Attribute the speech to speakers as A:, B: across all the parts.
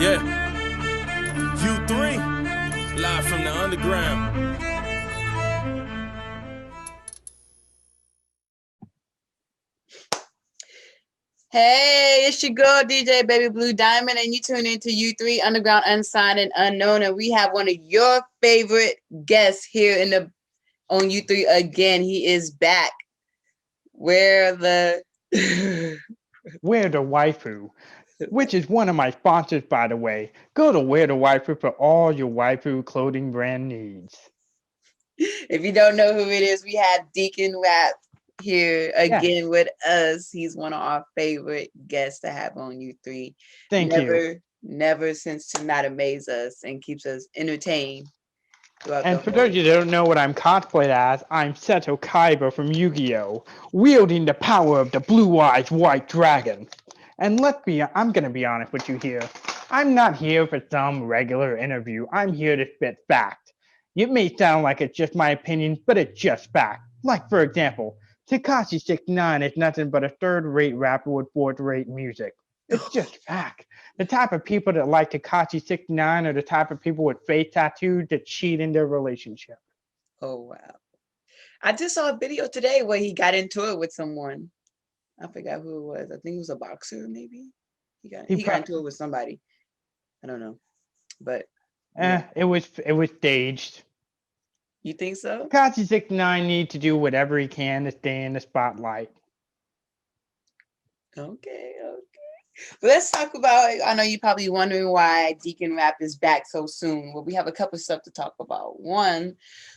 A: Yeah, U3, live from the underground.
B: Hey, it's your girl DJ Baby Blue Diamond, and you tune into U3 Underground Unsigned and Unknown, and we have one of your favorite guests here on U3 again. He is back. Where the
C: Wear the Waifu, which is one of my sponsors, by the way. Go to Wear the Waifu for all your waifu clothing brand needs.
B: if you don't know who it is, we have Deacon Rap here
C: Yes,
B: again with us. He's one of our favorite guests to have on U3.
C: thank you.
B: Never since to not amaze us and keeps us entertained throughout the
C: And for those of
B: whole.
C: you that don't know what I'm cosplayed as, I'm Seto Kaiba from Yu-Gi-Oh!, wielding the power of the blue-eyed white dragon. And I'm gonna be honest with you here. I'm not here for some regular interview. I'm here to spit fact. It may sound like it's just my opinion, but it's just fact. Like, for example, Tekashi 69 is nothing but a third-rate rapper with fourth-rate music. It's just fact. The type of people that like Tekashi 69 are the type of people with face tattoos that cheat in their relationship.
B: Oh wow. I just saw a video today where he got into it with someone. I forgot who it was. I think it was a boxer, maybe.
C: He
B: He got
C: pro-
B: into it with somebody. I don't know. But yeah.
C: it was staged.
B: You think so?
C: Tekashi 69 needs to do whatever he can to stay in the spotlight.
B: Okay, okay. But let's talk about, I know you're probably wondering why Deacon Rap is back so soon. Well, we have a couple stuff to talk about. One,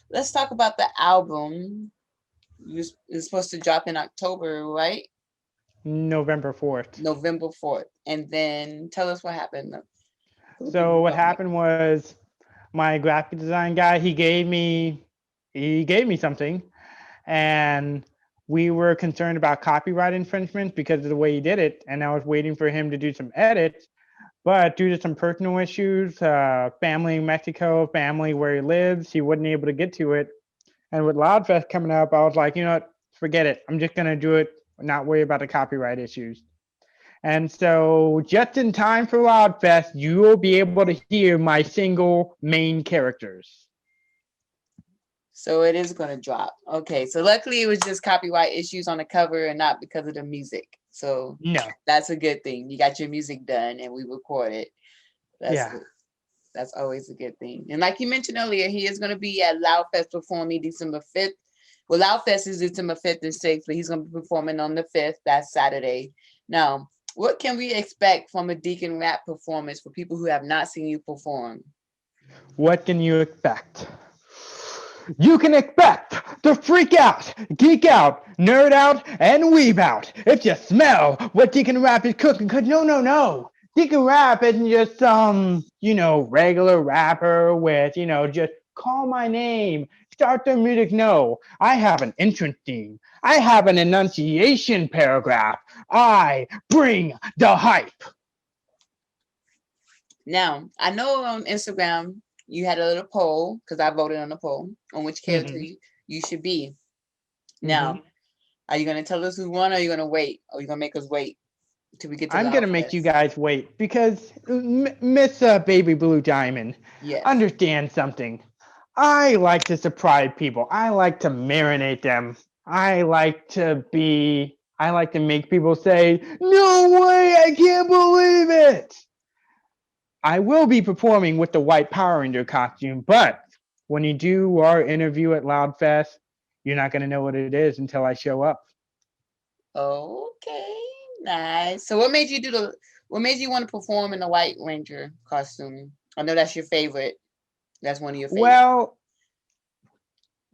B: let's talk about the album. It's supposed to drop in October, right?
C: November 4th.
B: November 4th. And then tell us what happened for the people
C: So
B: who
C: what
B: don't know.
C: happened was my graphic design guy, he gave me something, and we were concerned about copyright infringement because of the way he did it, and I was waiting for him to do some edits. But due to some personal issues, family in Mexico, family where he lives, he wasn't able to get to it. And with Loudfest coming up, I was like, you know what, forget it. I'm just gonna do it, not worry about the copyright issues. And so, just in time for Loudfest, you will be able to hear my single main characters.
B: So it is going to drop. Okay. So luckily it was just copyright issues on the cover and not because of the music. So
C: No,
B: that's a good thing. You got your music done and we recorded. That's
C: yeah,
B: good. That's always a good thing. And like you mentioned earlier, he is going to be at Loudfest performing December 5th. Well, Loudfest is December 5th and 6th, but he's going to be performing on the 5th. That's Saturday. Now, what can we expect from a Deacon Rap performance for people who have not seen you perform?
C: what can you expect? You can expect to freak out, geek out, nerd out, and weeb out if you smell what Deacon Rap is cooking. Cause no. Deacon Rap isn't just some, regular rapper with, just call my name, start the music. No, I have an entrance theme. I have an enunciation paragraph. I bring the hype.
B: Now, I know on Instagram you had a little poll because I voted on the poll on which character
C: Mm-hmm.
B: you should be.
C: Mm-hmm.
B: Now, are you going to tell us who won or are you going to wait? Or are you going to make us wait till we get to
C: I'm
B: Loud
C: gonna make you
B: Fest?
C: guys wait because Miss Baby Blue Diamond,
B: Yes.
C: understand something. I like to surprise people. I like to marinate them. I like to make people say, "No way! I can't believe it!" I will be performing with the White Power Ranger costume, but when you do our interview at Loudfest, you're not gonna know what it is until I show up.
B: Okay. Nice. So what made you want to perform in the White Ranger costume? I know that's your favorite. That's one of your favorites.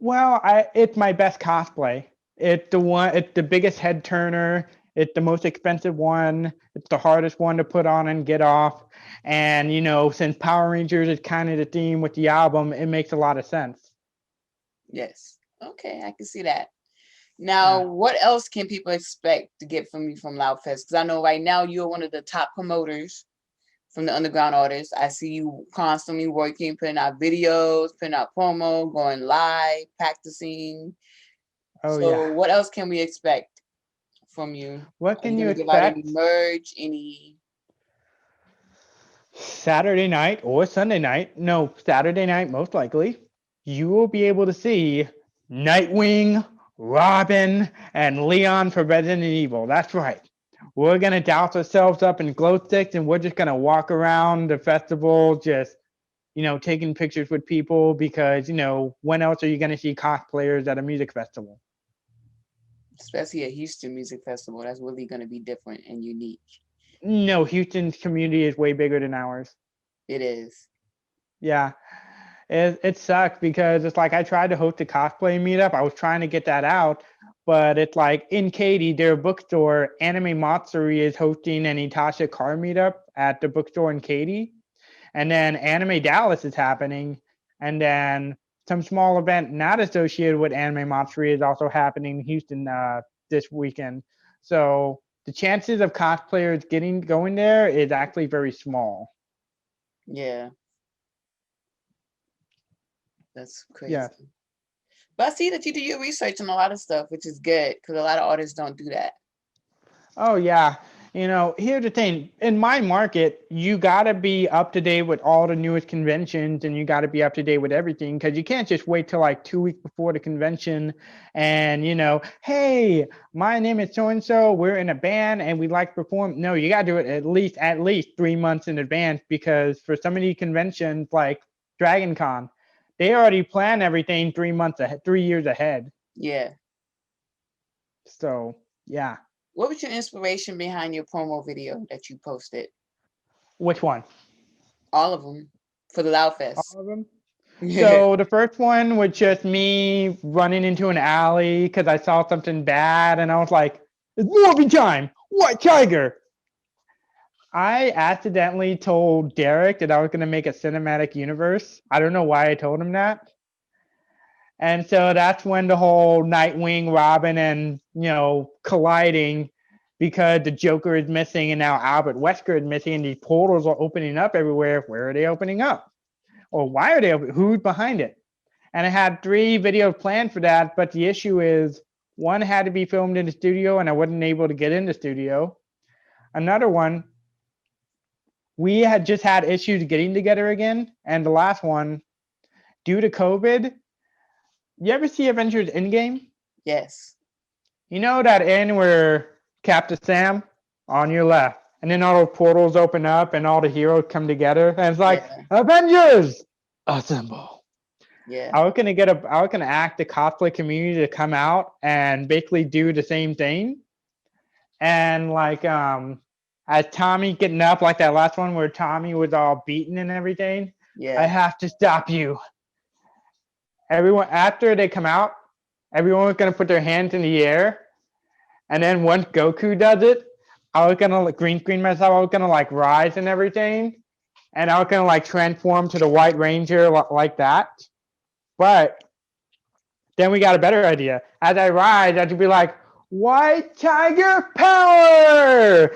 C: Well, it's my best cosplay. It's the one. It's the biggest head turner. It's the most expensive one. It's the hardest one to put on and get off. And since Power Rangers is kind of the theme with the album, it makes a lot of sense.
B: Yes. Okay, I can see that. Now,
C: Yeah.
B: what else can people expect to get from you from Loudfest? Because I know right now you're one of the top promoters from the underground artists. I see you constantly working, putting out videos, putting out promo, going live, practicing.
C: Oh
B: So,
C: yeah.
B: what else can we expect from you?
C: What
B: Are you
C: can you
B: going to give out any
C: expect?
B: merch, any?
C: Saturday night or Sunday night, no, Saturday night most likely, you will be able to see Nightwing, Robin, and Leon for Resident Evil. That's right. We're going to douse ourselves up in glow sticks and we're just going to walk around the festival just, taking pictures with people because, when else are you going to see cosplayers at a music festival?
B: Especially a Houston Music Festival. That's really going to be different and unique.
C: No, Houston's community is way bigger than ours.
B: It is.
C: Yeah. It sucks because it's like I tried to host a cosplay meetup. I was trying to get that out, but it's like in Katy, their bookstore, Anime Matsuri is hosting an Itasha car meetup at the bookstore in Katy. And then Anime Dallas is happening. And then some small event not associated with Anime Matsuri is also happening in Houston this weekend. So the chances of cosplayers going there is actually very small.
B: Yeah. That's crazy.
C: Yeah.
B: But I see that you do your research on a lot of stuff, which is good because a lot of artists don't do that.
C: Oh yeah. Here's the thing. In my market, you gotta be up to date with all the newest conventions and you gotta be up to date with everything because you can't just wait till like 2 weeks before the convention and hey, my name is so and so, we're in a band and we'd like to perform. No, you gotta do it at least 3 months in advance because for some of these conventions like Dragon Con, they already plan everything 3 months ahead, 3 years ahead.
B: Yeah.
C: So yeah.
B: What was your inspiration behind your promo video that you posted?
C: Which one?
B: All of them for the Loud Fest.
C: All of them? So the first one was just me running into an alley because I saw something bad and I was like, it's moving time. White Tiger. I accidentally told Derek that I was going to make a cinematic universe. I don't know why I told him that. And so that's when the whole Nightwing, Robin, and, colliding because the Joker is missing and now Albert Wesker is missing and these portals are opening up everywhere. Where are they opening up? Or why are they open? Who's behind it? And I had 3 videos planned for that, but the issue is one had to be filmed in the studio and I wasn't able to get in the studio. Another one, we had just had issues getting together again. And the last one, due to COVID, you ever see Avengers Endgame?
B: Yes.
C: You know that end where Captain Sam on your left, and then all the portals open up and all the heroes come together, and it's like Avengers assemble.
B: Yeah.
C: I was gonna act the cosplay community to come out and basically do the same thing, and like as Tommy getting up like that last one where Tommy was all beaten and everything.
B: Yeah.
C: I have to stop you. Everyone after they come out, everyone was gonna put their hands in the air. And then once Goku does it, I was gonna green screen myself. I was gonna like rise and everything, and I was gonna like transform to the White Ranger like that. But then we got a better idea. As I rise, I should be like White Tiger power.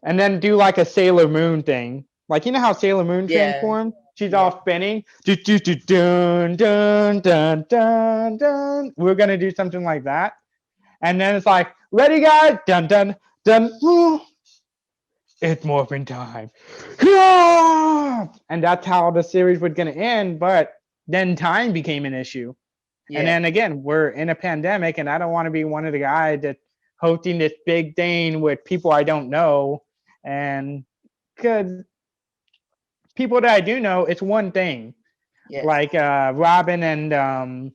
C: And then do like a Sailor Moon thing. Like how Sailor Moon transforms? She's all spinning. Dun, dun, dun, dun, dun. We're gonna do something like that. And then it's like, ready, guys? Dun, dun, dun. It's morphin' time. And that's how the series was going to end. But then time became an issue. Yeah. And then again, we're in a pandemic, and I don't want to be one of the guys that's hosting this big thing with people I don't know. And because people that I do know, it's one thing. Yes. Like Robin and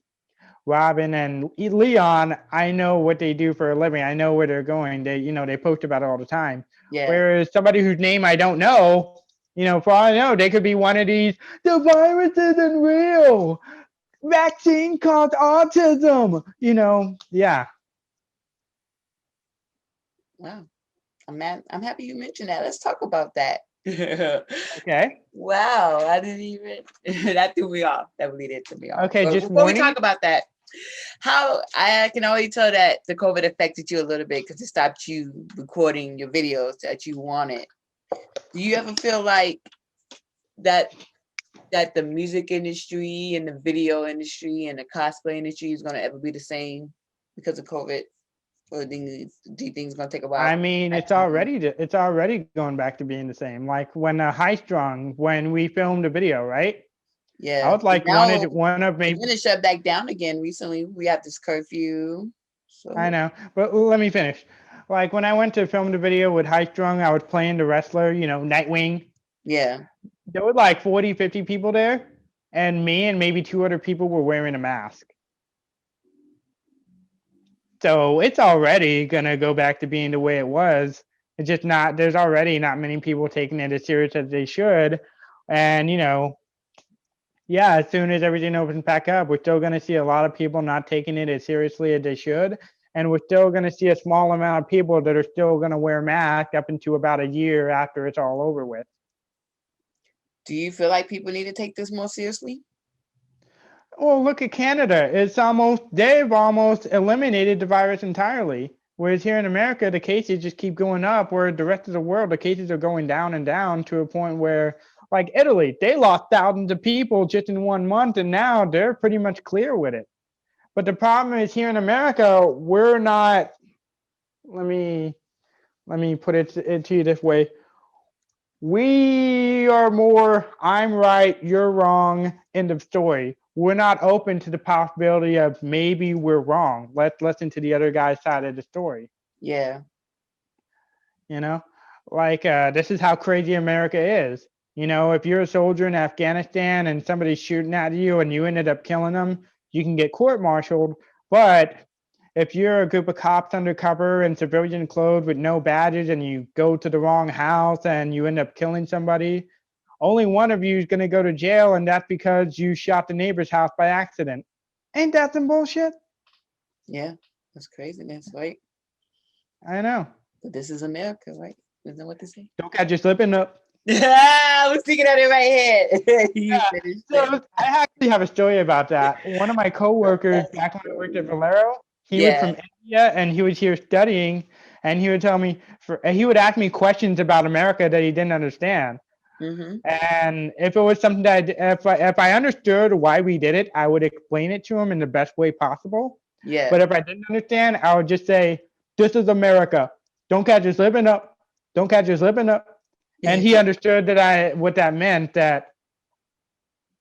C: Leon, I know what they do for a living. I know where they're going. They post about it all the time. Yeah. Whereas somebody whose name I don't know, for all I know, they could be one of these, the virus isn't real. Vaccine caused autism, yeah.
B: Wow. I'm happy you mentioned that. Let's talk about that.
C: Okay.
B: Wow. I didn't even, that threw me off. That really did throw me off.
C: Okay,
B: but
C: just
B: before we talk about that, how I can already tell that the COVID affected you a little bit because it stopped you recording your videos that you wanted. Do you ever feel like that the music industry and the video industry and the cosplay industry is going to ever be the same because of COVID? Or do you think it's gonna take a while?
C: I mean, it's already going back to being the same. Like when High Strung, when we filmed a video, right? I
B: Yeah.
C: was like
B: Now
C: one of
B: it's
C: maybe.
B: gonna shut back down again recently. We have this curfew.
C: I
B: So
C: know, but let me finish. Like when I went to film the video with High Strung, I was playing the wrestler, Nightwing.
B: yeah.
C: There were like 40, 50 people there, and me and maybe two other people were wearing a mask. So it's already gonna go back to being the way it was. It's just not. There's already not many people taking it as serious as they should, and yeah, as soon as everything opens back up, we're still gonna see a lot of people not taking it as seriously as they should, and we're still gonna see a small amount of people that are still gonna wear masks up into about a year after it's all over with.
B: Do you feel like people need to take this more seriously?
C: Well, look at Canada. They've almost eliminated the virus entirely. Whereas here in America, the cases just keep going up, where the rest of the world, the cases are going down and down to a point where, like Italy, they lost thousands of people just in 1 month, and now they're pretty much clear with it. But the problem is here in America, we're not. Let me put it to you this way. We are more, I'm right, you're wrong, end of story. We're not open to the possibility of maybe we're wrong. Let's listen to the other guy's side of the story.
B: Yeah.
C: You know, like this is how crazy America is. If you're a soldier in Afghanistan and somebody's shooting at you and you ended up killing them, you can get court-martialed. But if you're a group of cops undercover in civilian clothes with no badges and you go to the wrong house and you end up killing somebody, only one of you is going to go to jail, and that's because you shot the neighbor's house by accident. Ain't that some bullshit?
B: Yeah. That's craziness, right?
C: I know.
B: But this is America, right? Isn't that what they say?
C: Don't catch you slipping up.
B: I was thinking of it right here. You
C: Yeah.
B: finished it.
C: So I actually have a story about that. One of my coworkers back when I worked at Valero, he was from
B: Yeah.
C: India and he was here studying, and he would tell me he would ask me questions about America that he didn't understand.
B: Mm-hmm.
C: And if it was something that if I understood why we did it, I would explain it to him in the best way possible.
B: Yeah.
C: But if I didn't understand, I would just say, "This is America. Don't catch you slipping up. Don't catch you slipping up." And he understood what that meant, that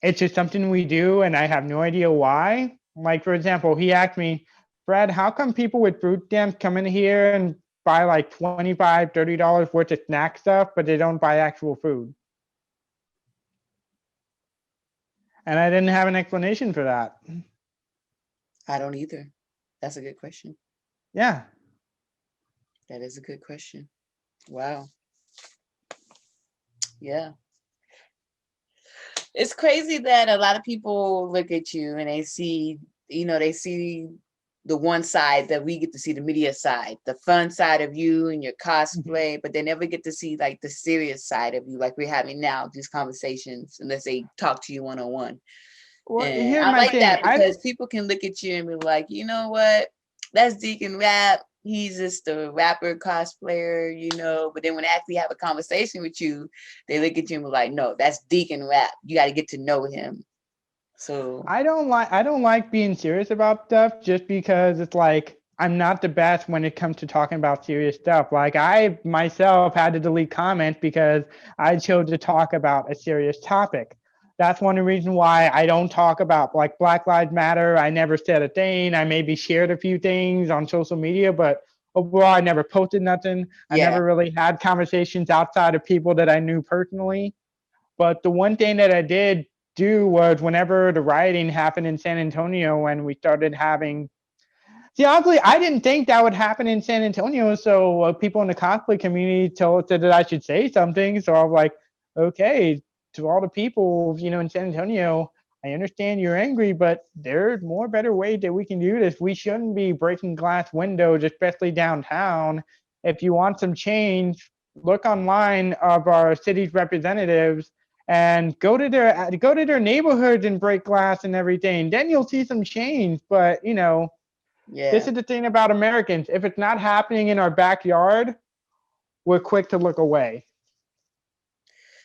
C: it's just something we do and I have no idea why. Like, for example, he asked me, "Brad, how come people with food stamps come in here and buy like $25, $30 worth of snack stuff, but they don't buy actual food?" And I didn't have an explanation for that.
B: I don't either. That's a good question.
C: Yeah.
B: That is a good question. Wow. Yeah. It's crazy that a lot of people look at you and they see, they see the one side that we get to see, the media side, the fun side of you and your cosplay, but they never get to see like the serious side of you, like we're having now, these conversations, unless they talk to you one-on-one.
C: Well,
B: And
C: here's
B: I
C: my
B: like
C: thing.
B: that because people can look at you and be like, you know what? That's Deacon Rap. He's just a rapper cosplayer, But then when they actually have a conversation with you, they look at you and be like, no, that's Deacon Rap. You got to get to know him. So
C: I don't like being serious about stuff just because it's like I'm not the best when it comes to talking about serious stuff. Like I myself had to delete comments because I chose to talk about a serious topic. That's one of the reasons why I don't talk about like Black Lives Matter. I never said a thing. I maybe shared a few things on social media, but overall I never posted nothing. I
B: yeah,
C: never really had conversations outside of people that I knew personally. But the one thing that I did do was whenever the rioting happened in San Antonio and we started having, see, honestly, I didn't think that would happen in San Antonio. So people in the cosplay community said that I should say something. So I was like, okay, to all the people, in San Antonio, I understand you're angry, but there's more better ways that we can do this. We shouldn't be breaking glass windows, especially downtown. If you want some change, look online of our city's representatives and go to their neighborhoods and break glass and everything. Then you'll see some change. But this is the thing about Americans. If it's not happening in our backyard, we're quick to look away.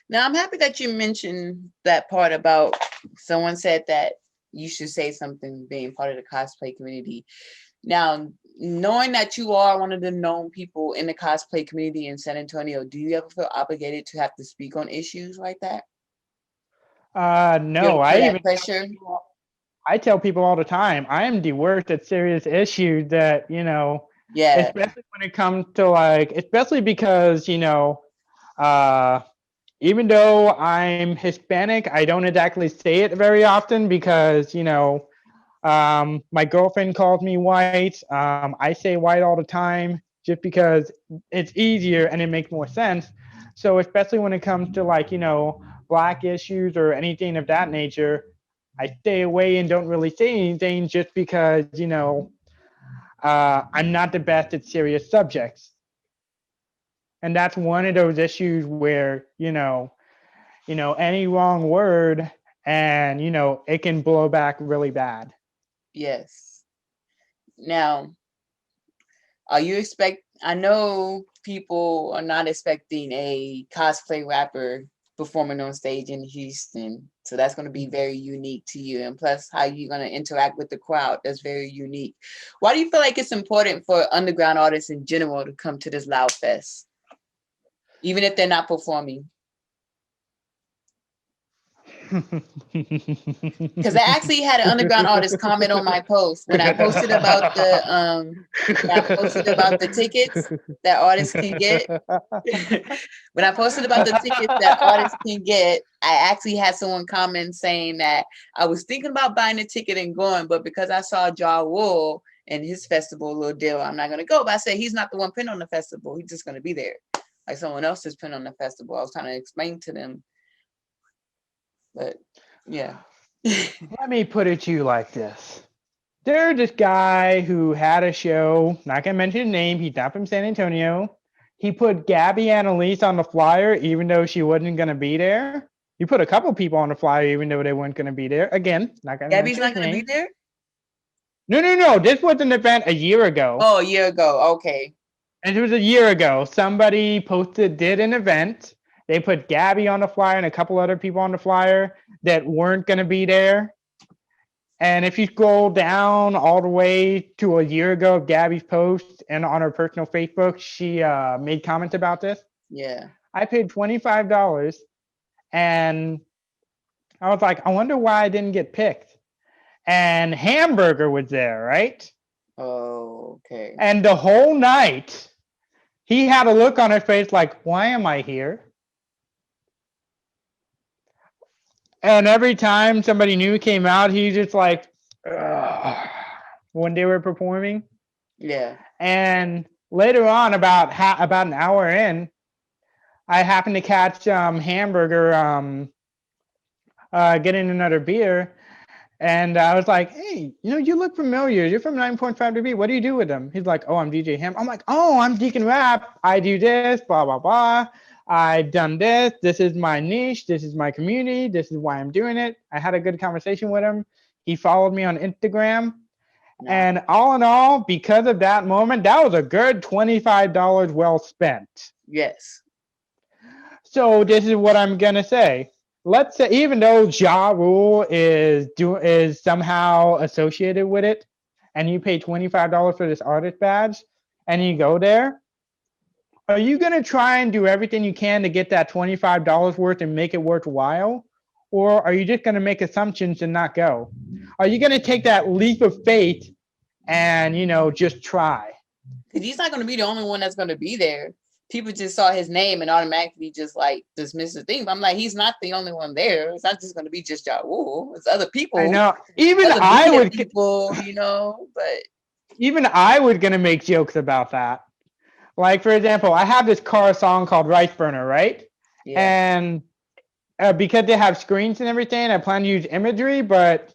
B: Now I'm happy that you mentioned that part about someone said that you should say something being part of the cosplay community. Now, knowing that you are one of the known people in the cosplay community in San Antonio, do you ever feel obligated to have to speak on issues like that? You ever
C: No,
B: feel that pressure?
C: I tell people all the time, I am the worst at serious issues that,
B: Yeah,
C: especially when it comes to like, especially because, uh, even though I'm Hispanic, I don't exactly say it very often because, my girlfriend calls me white. I say white all the time just because it's easier and it makes more sense. So especially when it comes to like, black issues or anything of that nature, I stay away and don't really say anything just because, I'm not the best at serious subjects. And that's one of those issues where, any wrong word and, it can blow back really bad.
B: yes. Now, I know people are not expecting a cosplay rapper performing on stage in Houston. So that's going to be very unique to you. And plus, how you're going to interact with the crowd, that's very unique. Why do you feel like it's important for underground artists in general to come to this Loud Fest, even if they're not performing? Because I actually had an underground artist comment on my post when I posted about the tickets that artists can get. When I posted about the tickets that artists can get, I actually had someone comment saying that I was thinking about buying a ticket and going, but because I saw Ja Rule and his festival little deal, I'm not gonna go. But I said he's not the one pinned on the festival. He's just gonna be there. Like someone else is pinned on the festival. I was trying to explain to them. But yeah.
C: Let me put it to you like this. There's this guy who had a show, not gonna mention his name, he's not from San Antonio. He put Gabby Annalise on the flyer even though she wasn't gonna be there. He put a couple people on the flyer even though they weren't gonna be there. Again, not gonna
B: Gabby's
C: mention
B: not
C: his
B: gonna be
C: name.
B: there?
C: No. This was an event a year ago.
B: Oh, a year ago. Okay.
C: And it was a year ago. Somebody did an event. They put Gabby on the flyer and a couple other people on the flyer that weren't gonna be there. And if you scroll down all the way to a year ago of Gabby's post and on her personal Facebook, she made comments about this.
B: Yeah.
C: I paid $25 and I was like, I wonder why I didn't get picked. And Hamburger was there, right?
B: Oh, okay.
C: And the whole night, he had a look on his face like, why am I here? And every time somebody new came out, he just like, ugh, when they were performing.
B: Yeah.
C: And later on, about an hour in, I happened to catch Hamburger getting another beer, and I was like, "Hey, you look familiar. You're from 9.5 dB. What do you do with them?" He's like, "Oh, I'm DJ Ham." I'm like, "Oh, I'm Deacon Rap. I do this, blah blah blah. I've done this. This is my niche. This is my community. This is why I'm doing it." I had a good conversation with him. He followed me on Instagram.
B: No.
C: And all in all, because of that moment, that was a good $25 well spent.
B: Yes.
C: So this is what I'm gonna say. Let's say, even though Ja Rule is somehow associated with it, and you pay $25 for this artist badge, and you go there, are you gonna try and do everything you can to get that $25 worth and make it worthwhile? Or are you just gonna make assumptions and not go? Are you gonna take that leap of faith and just try?
B: Because he's not going to be the only one that's going to be there. People just saw his name and automatically just like dismiss the thing. But I'm like, he's not the only one there. It's not just going to be just Ja Rule. It's other people.
C: I know. Even
B: other
C: I
B: media
C: would
B: people, but
C: even I was gonna make jokes about that. Like, for example, I have this car song called Rice Burner, right?
B: yeah.
C: And because they have screens and everything, I plan to use imagery, but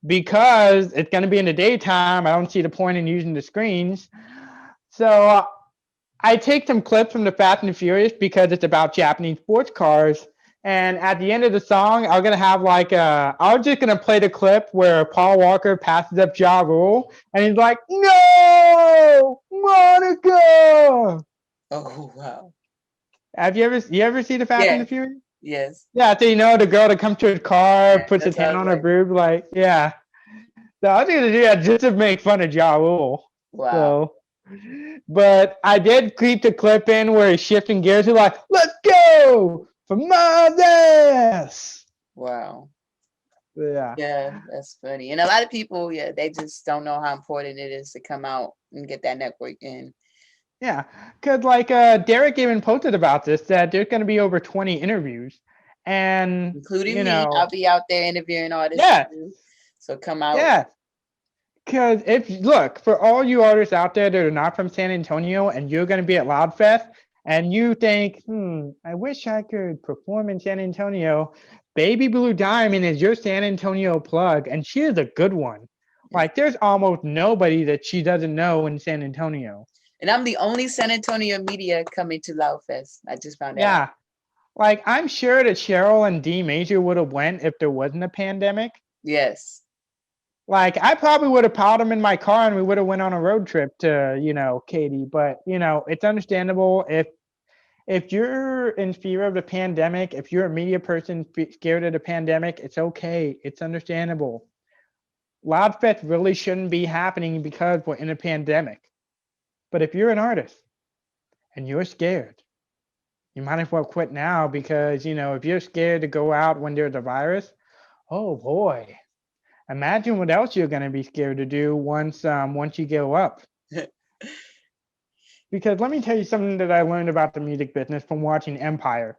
C: because it's going to be in the daytime, I don't see the point in using the screens. So I take some clips from the Fast and the Furious because it's about Japanese sports cars. And at the end of the song, I'm gonna have I'm just gonna play the clip where Paul Walker passes up Ja Rule, and he's like, "No, Monica."
B: Oh wow.
C: Have you ever see the Fast and the Furious?
B: Yes.
C: Yeah, so the girl that comes to his car, puts his
B: that's
C: hand
B: how
C: on
B: I
C: her
B: like.
C: boob, like, yeah. So I was gonna do that just to make fun of Ja Rule.
B: Wow.
C: So, but I did keep the clip in where he's shifting gears. He's like, "Let's go for mothers."
B: Wow.
C: Yeah,
B: Yeah, that's funny. And a lot of people, yeah, they just don't know how important it is to come out and get that network in,
C: yeah. Cause like Derek even posted about this that there's gonna be over 20 interviews, and
B: including me. I'll be out there interviewing artists
C: yeah,
B: too. So come out.
C: yeah. Because if look for all you artists out there that are not from San Antonio and you're going to be at Loudfest and you think, I wish I could perform in San Antonio. Baby Blue Diamond is your San Antonio plug, and she is a good one.
B: Yeah.
C: Like, there's almost nobody that she doesn't know in San Antonio.
B: And I'm the only San Antonio media coming to Loudfest. I just found that out.
C: Yeah, like I'm sure that Cheryl and D Major would have went if there wasn't a pandemic.
B: Yes.
C: Like I probably would have piled them in my car and we would have went on a road trip to, Katy. But it's understandable if you're in fear of the pandemic, if you're a media person scared of the pandemic, it's okay. It's understandable. Loudfest really shouldn't be happening because we're in a pandemic. But if you're an artist and you're scared, you might as well quit now because, if you're scared to go out when there's a virus, oh boy. Imagine what else you're going to be scared to do once you go up. Because let me tell you something that I learned about the music business from watching Empire.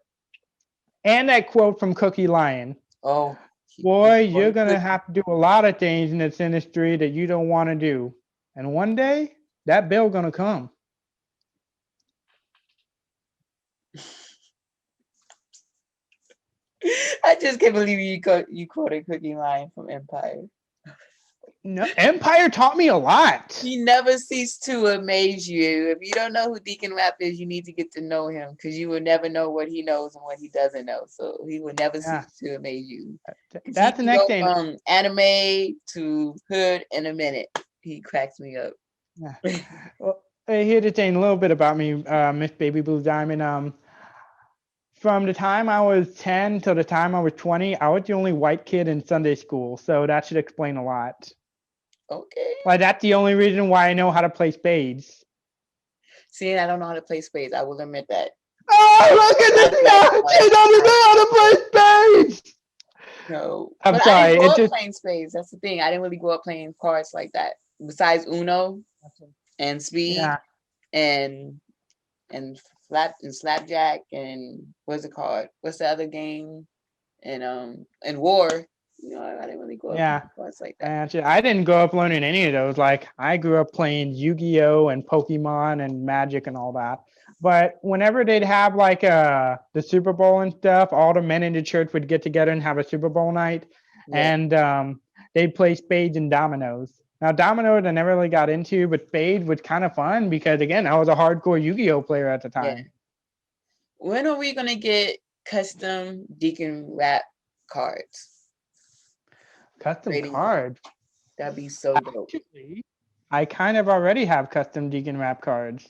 C: And that quote from Cookie Lion.
B: Oh.
C: Boy, you're going to have to do a lot of things in this industry that you don't want to do. And one day, that bill going to come.
B: I just can't believe you quoted Cookie Lion from Empire.
C: No, Empire taught me a lot.
B: He never ceased to amaze you. If you don't know who Deacon Rap is, you need to get to know him because you will never know what he knows and what he doesn't know. So he will never cease to amaze you.
C: That's the
B: He can
C: next
B: go
C: thing.
B: from anime to hood in a minute. He cracks me up.
C: Yeah. Well, here's the thing, a little bit about me, Miss Baby Blue Diamond. From the time I was 10 till the time I was 20, I was the only white kid in Sunday school. So that should explain a lot.
B: Okay.
C: Like that's the only reason why I know how to play spades.
B: See, I don't know how to play spades. I will admit that.
C: Oh, look at this now! She doesn't know how to play spades!
B: No.
C: I'm
B: but
C: sorry.
B: I didn't grow up playing spades. That's the thing. I didn't really grow up playing cards like that. Besides Uno and Speed and Slapjack and what's it called? What's the other game? And War. I didn't really grow up playing cards like that.
C: Actually, I didn't grow up learning any of those. Like I grew up playing Yu-Gi-Oh and Pokemon and Magic and all that. But whenever they'd have like the Super Bowl and stuff, all the men in the church would get together and have a Super Bowl night, and they'd play spades and dominoes. Now dominoes I never really got into, but spades was kind of fun because again I was a hardcore Yu-Gi-Oh player at the time.
B: Yeah. When are we gonna get custom Deacon Rap cards?
C: Custom cards?
B: That'd be so dope.
C: Actually, I kind of already have custom Deacon Rap cards.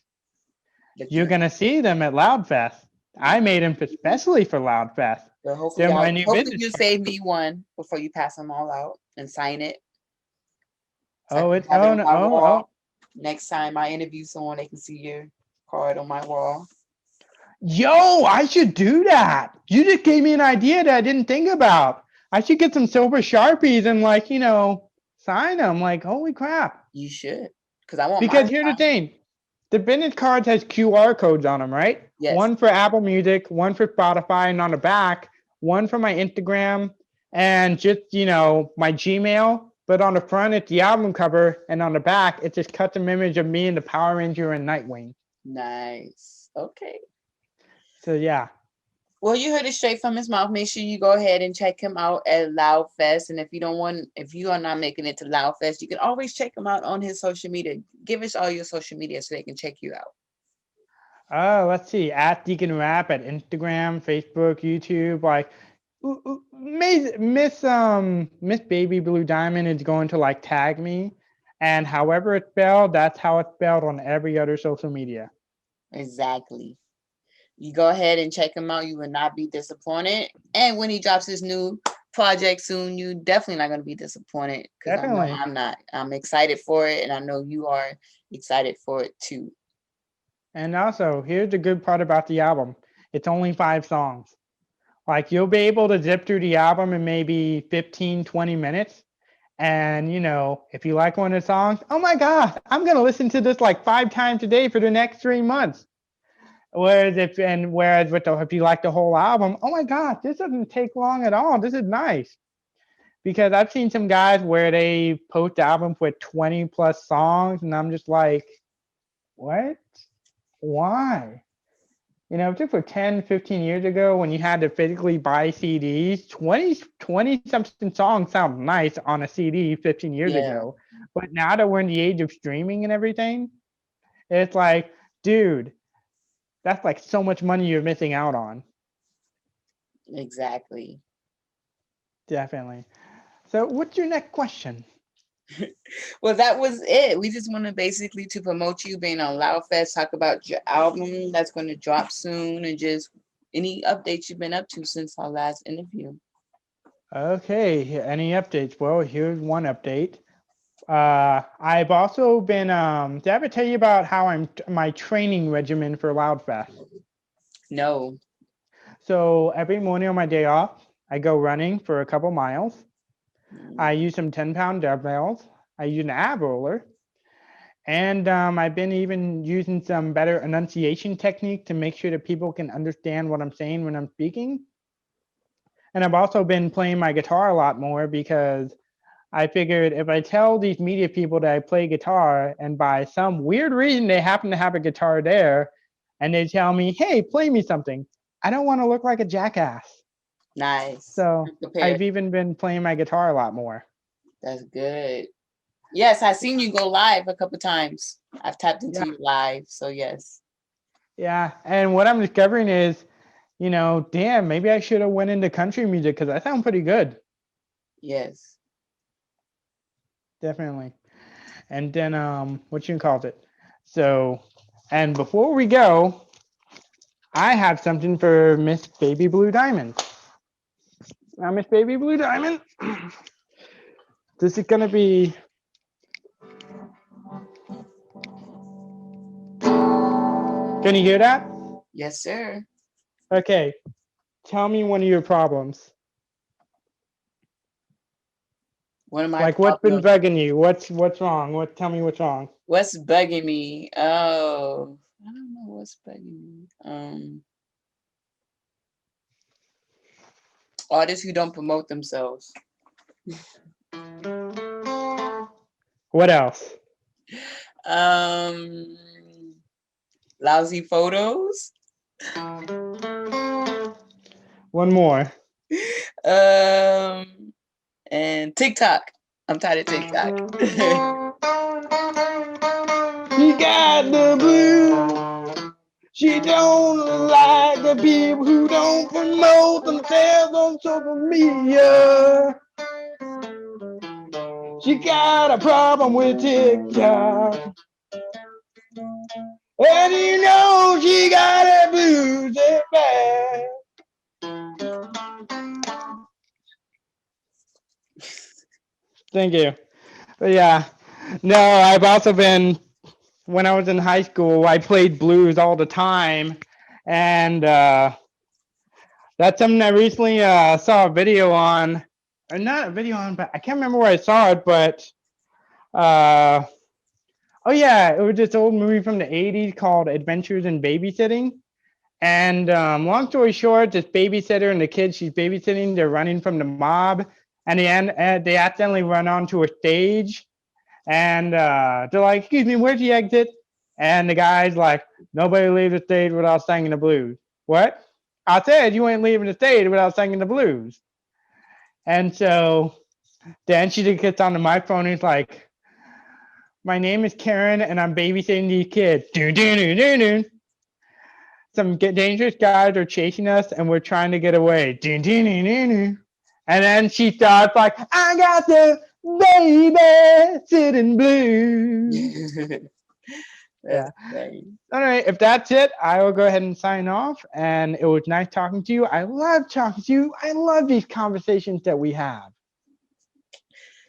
C: You're gonna see them at Loudfest. I made them especially for Loudfest.
B: So hopefully you save me one before you pass them all out and sign it. So next time I interview someone, they can see your card on my wall.
C: Yo, I should do that. You just gave me an idea that I didn't think about. I should get some silver Sharpies and sign them. Like, holy crap.
B: You should. Because
C: here's the thing. The business cards has QR codes on them, right?
B: Yes.
C: One for Apple Music, one for Spotify, and on the back, one for my Instagram, and just, my Gmail. But on the front, it's the album cover, and on the back, it's this custom image of me and the Power Ranger and Nightwing. Nice.
B: Okay.
C: So, yeah.
B: Well, you heard it straight from his mouth. Make sure you go ahead and check him out at Loudfest. And if you are not making it to Loudfest, you can always check him out on his social media. Give us all your social media so they can check you out.
C: Let's see. At Deacon Rap at Instagram, Facebook, YouTube. Like, Miss Baby Blue Diamond is going to tag me, and however it's spelled, that's how it's spelled on every other social media.
B: Exactly. You go ahead and check him out. You will not be disappointed. And when he drops his new project soon, you definitely not going to be disappointed because I know
C: Definitely.
B: I'm not. I'm excited for it, and I know you are excited for it too.
C: And also, here's the good part about the album. It's only 5 songs. Like you'll be able to zip through the album in maybe 15, 20 minutes. And if you like one of the songs, oh my God, I'm gonna listen to this like 5 times a day for the next 3 months. If you like the whole album, oh my God, this doesn't take long at all. This is nice. Because I've seen some guys where they post albums with 20 plus songs, and I'm just like, what? Why? Just for 10, 15 years ago when you had to physically buy CDs, 20 something songs sound nice on a CD 15 years
B: Yeah,
C: ago. But now that we're in the age of streaming and everything, it's like, dude, that's like so much money you're missing out on.
B: exactly.
C: Definitely. So what's your next question?
B: Well, that was it. We just wanted basically to promote you being on Loudfest, talk about your album that's going to drop soon, and just any updates you've been up to since our last interview.
C: Okay, any updates? Well, here's one update. I've also been, did I ever tell you about how my training regimen for Loudfest?
B: No.
C: So every morning on my day off, I go running for a couple miles. I use some 10-pound dumbbells. I use an ab roller. And I've been even using some better enunciation technique to make sure that people can understand what I'm saying when I'm speaking. And I've also been playing my guitar a lot more because I figured if I tell these media people that I play guitar and by some weird reason they happen to have a guitar there and they tell me, hey, play me something, I don't want to look like a jackass.
B: Nice.
C: So
B: Prepared.
C: I've even been playing my guitar a lot more.
B: That's good. Yes, I've seen you go live a couple times. I've tapped into you live, so yes.
C: Yeah, and what I'm discovering is, damn, maybe I should have went into country music because I sound pretty good.
B: Yes.
C: Definitely. And then what you call it? So, and before we go, I have something for Miss Baby Blue Diamond. Now, Miss Baby Blue Diamond, this is gonna be. Can you hear that?
B: Yes, sir.
C: Okay. Tell me one of your problems.
B: One of my
C: Like what's been bugging you? What's wrong? Tell me what's wrong.
B: What's bugging me? Oh, I don't know what's bugging me. Artists who don't promote themselves.
C: What else?
B: Lousy photos.
C: One more.
B: And TikTok. I'm tired of TikTok.
C: She got the blues. She don't like the people who don't promote themselves on social media. She got a problem with TikTok. And she got a blues it bad. Thank you. But yeah, no, I've also been, when I was in high school, I played blues all the time. And that's something I recently saw a video on, or not a video on, but I can't remember where I saw it, but oh yeah, it was this old movie from the 80s called Adventures in Babysitting. And long story short, this babysitter and the kids she's babysitting, they're running from the mob, and they accidentally run onto a stage, and they're like, "Excuse me, where's the exit?" And the guy's like, "Nobody leaves the stage without singing the blues." What? I said you ain't leaving the stage without singing the blues. And so then she just gets on the microphone and he's like, "My name is Karen, and I'm babysitting these kids. Some dangerous guys are chasing us, and we're trying to get away. And then she starts like, I got the baby sitting blues.
B: That's great.
C: All right, if that's it, I will go ahead and sign off. And it was nice talking to you. I love talking to you. I love these conversations that we have.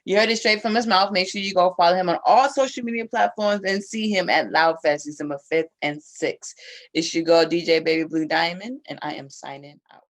B: You heard it straight from his mouth. Make sure you go follow him on all social media platforms and see him at Loudfest December 5th and 6th. It's your girl, DJ Baby Blue Diamond, and I am signing out.